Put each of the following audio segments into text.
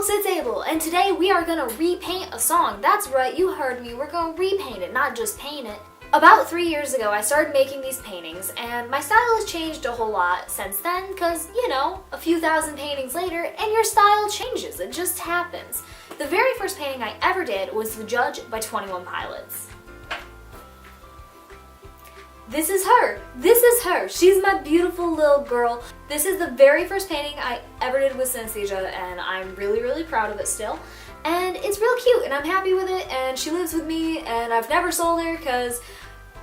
folks, it's Abel, and today we are gonna repaint a song. That's right, you heard me, we're gonna repaint it, not just paint it. About 3 years ago, I started making these paintings, and my style has changed a whole lot since then, because, you know, a few thousand paintings later, and your style changes, it just happens. The very first painting I ever did was The Judge by 21 Pilots. This is her, she's my beautiful little girl. This is the very first painting I ever did with synesthesia, and I'm really proud of it still. And it's real cute, and I'm happy with it, and she lives with me, and I've never sold her because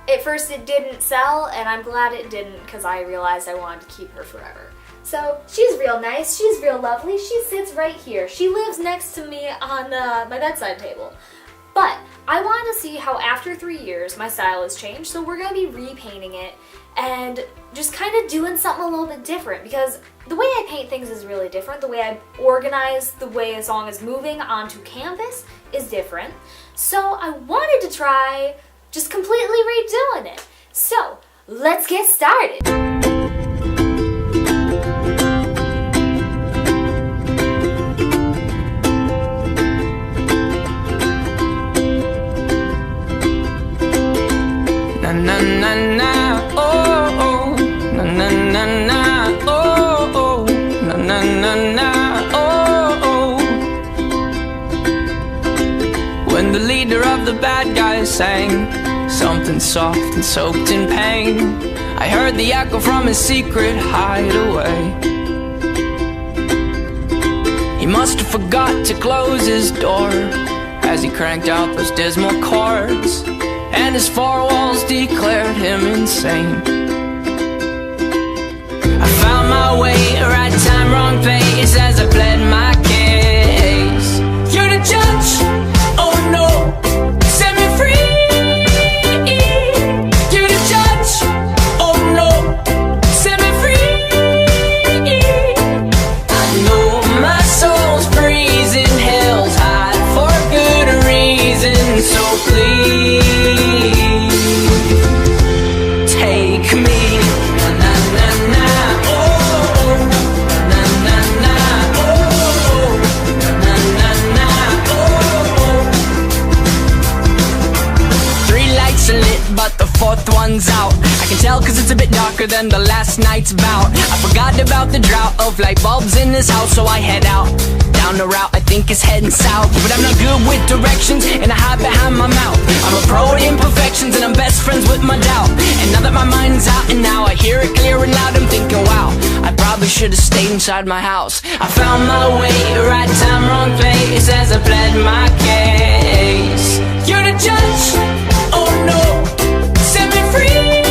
at first it didn't sell, and I'm glad it didn't because I realized I wanted to keep her forever. So she's real nice, she's real lovely, she sits right here. She lives next to me on my bedside table. But I want to see how after 3 years my style has changed, so we're going to be repainting it and just kind of doing something a little bit different, because the way I paint things is really different. The way I organize the way a song is moving onto canvas is different. So I wanted to try just completely redoing it. So let's get started. Na na na, oh oh, na na na na, oh oh, na na na na, oh oh. When the leader of the bad guys sang something soft and soaked in pain, I heard the echo from his secret hideaway. He must have forgot to close his door as he cranked out those dismal chords, and his four walls declared him insane. I found my way, right time, wrong place, as I pled my case. You're the judge, oh no, set me free. You're the judge, oh no, set me free. I know my soul's freezing, hell's hot for good reason, so please fourth one's out. I can tell cause it's a bit darker than the last night's bout. I forgot about the drought of light bulbs in this house, so I head out down the route I think is heading south. But I'm not good with directions, and I hide behind my mouth. I'm a pro at imperfections, and I'm best friends with my doubt. And now that my mind's out and now I hear it clear and loud, I'm thinking, wow, I probably should have stayed inside my house. I found my way, right time, wrong place, as I pled my case. You're the judge, oh no, set me free.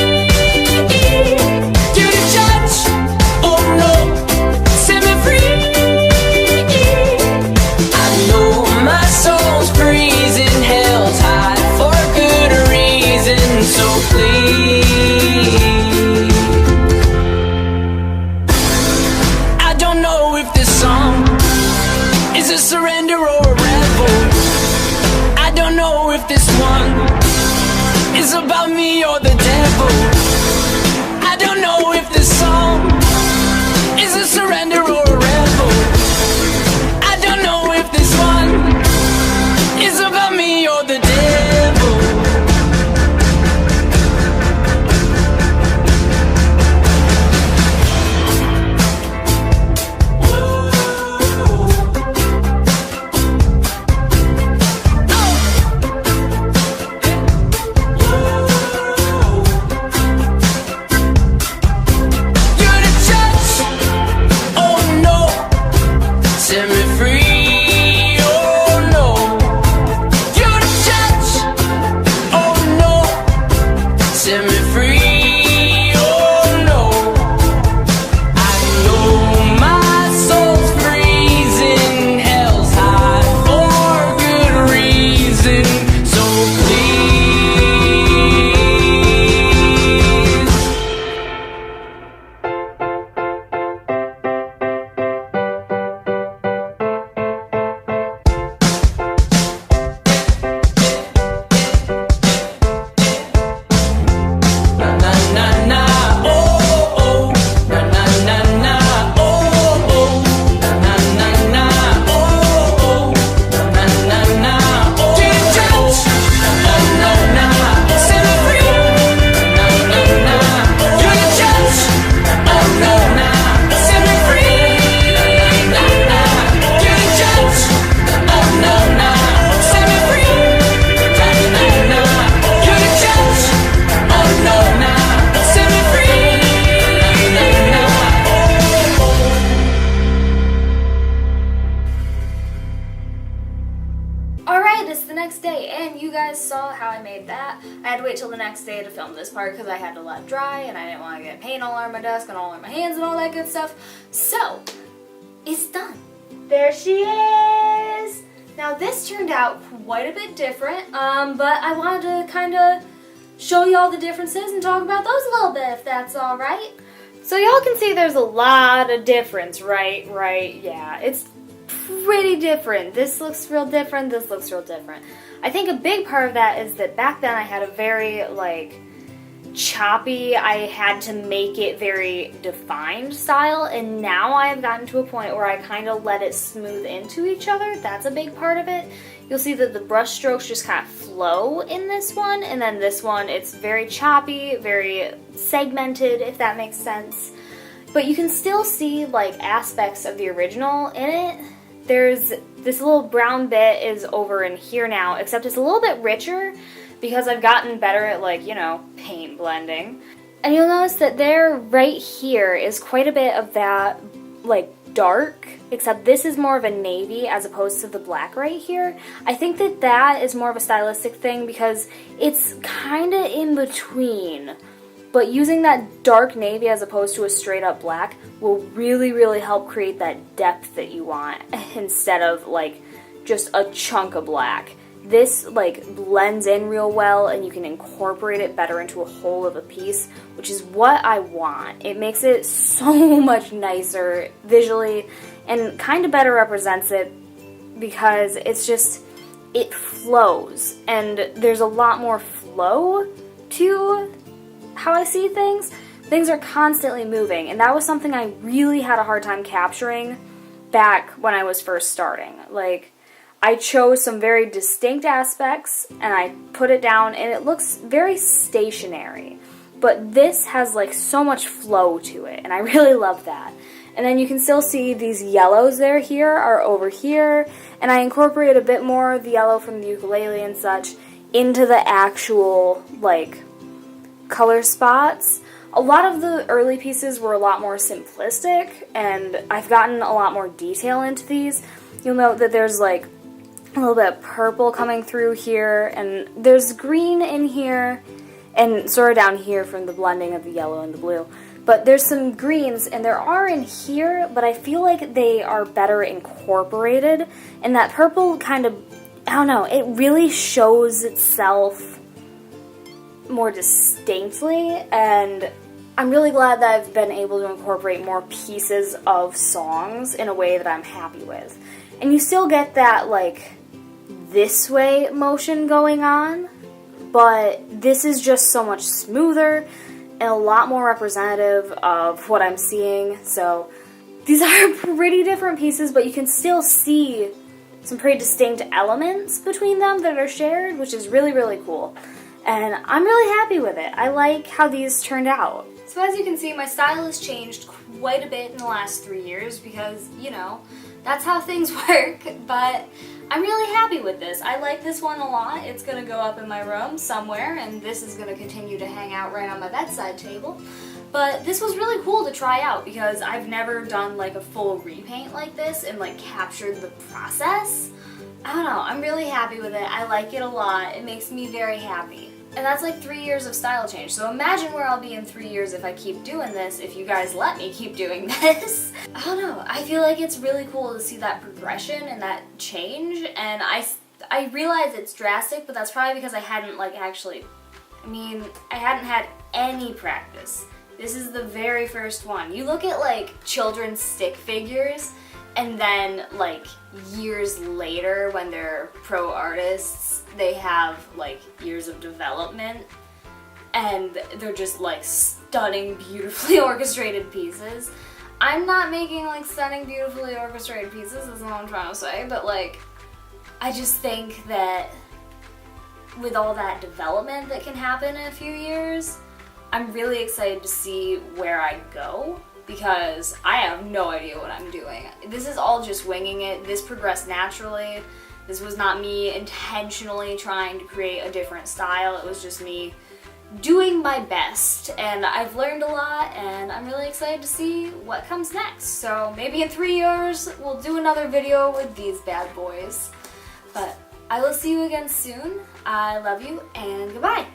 You're the judge, oh no, set me free. I know my soul's freezing, hell's hot for good reason, so please. I don't know if this song is a surrender or a rebel. I don't know if this one is about me or the devil. I don't know if this song is a surrender or a rebel. I don't know if this one is about me or the devil. next day, and you guys saw how I made that. I had to wait till the next day to film this part because I had to let it dry and I didn't want to get paint all over my desk and all over my hands and all that good stuff. So, it's done. There she is! Now this turned out quite a bit different, but I wanted to kind of show you all the differences and talk about those a little bit, if that's alright. So y'all can see there's a lot of difference, right? Yeah, it's pretty different. This looks real different, this looks real different. I think a big part of that is that back then I had a very, choppy, I had to make it very defined style, and now I have gotten to a point where I kind of let it smooth into each other. That's a big part of it. You'll see that the brush strokes just kind of flow in this one, and then this one, it's very choppy, very segmented, if that makes sense. But you can still see, aspects of the original in it. There's this little brown bit is over in here now, except it's a little bit richer, because I've gotten better at, paint blending. And you'll notice that there, right here, is quite a bit of that, dark, except this is more of a navy as opposed to the black right here. I think that that is more of a stylistic thing because it's kind of in between. But using that dark navy as opposed to a straight up black will really, really help create that depth that you want instead of, just a chunk of black. This blends in real well and you can incorporate it better into a whole of a piece, which is what I want. It makes it so much nicer visually and kind of better represents it because it flows and there's a lot more flow to how I see things. Things are constantly moving, and that was something I really had a hard time capturing back when I was first starting. I chose some very distinct aspects and I put it down and it looks very stationary. But this has so much flow to it and I really love that. And then you can still see these yellows here are over here, and I incorporate a bit more of the yellow from the ukulele and such into the actual color spots. A lot of the early pieces were a lot more simplistic and I've gotten a lot more detail into these. You'll note that there's a little bit of purple coming through here, and there's green in here, and sort of down here from the blending of the yellow and the blue. But there's some greens, and there are in here, but I feel like they are better incorporated, and that purple kind of, I don't know, it really shows itself more distinctly, and I'm really glad that I've been able to incorporate more pieces of songs in a way that I'm happy with. And you still get that, this way motion going on, but this is just so much smoother and a lot more representative of what I'm seeing. So these are pretty different pieces, but you can still see some pretty distinct elements between them that are shared, which is really, really cool. And I'm really happy with it. I like how these turned out. So as you can see, my style has changed quite a bit in the last 3 years because, that's how things work, but I'm really happy with this. I like this one a lot. It's going to go up in my room somewhere, and this is going to continue to hang out right on my bedside table. But this was really cool to try out because I've never done a full repaint like this and captured the process. I don't know, I'm really happy with it. I like it a lot. It makes me very happy. And that's 3 years of style change. So imagine where I'll be in 3 years if I keep doing this, if you guys let me keep doing this. I don't know, I feel like it's really cool to see that progression and that change. And I realize it's drastic, but that's probably because I hadn't I hadn't had any practice. This is the very first one. You look at children's stick figures, and then years later when they're pro artists, they have years of development and they're just stunning, beautifully orchestrated pieces. I'm not making stunning, beautifully orchestrated pieces, that's what I'm trying to say, but I just think that with all that development that can happen in a few years, I'm really excited to see where I go. Because I have no idea what I'm doing. This is all just winging it. This progressed naturally. This was not me intentionally trying to create a different style. It was just me doing my best. And I've learned a lot, and I'm really excited to see what comes next. So maybe in 3 years, we'll do another video with these bad boys. But I will see you again soon. I love you, and goodbye.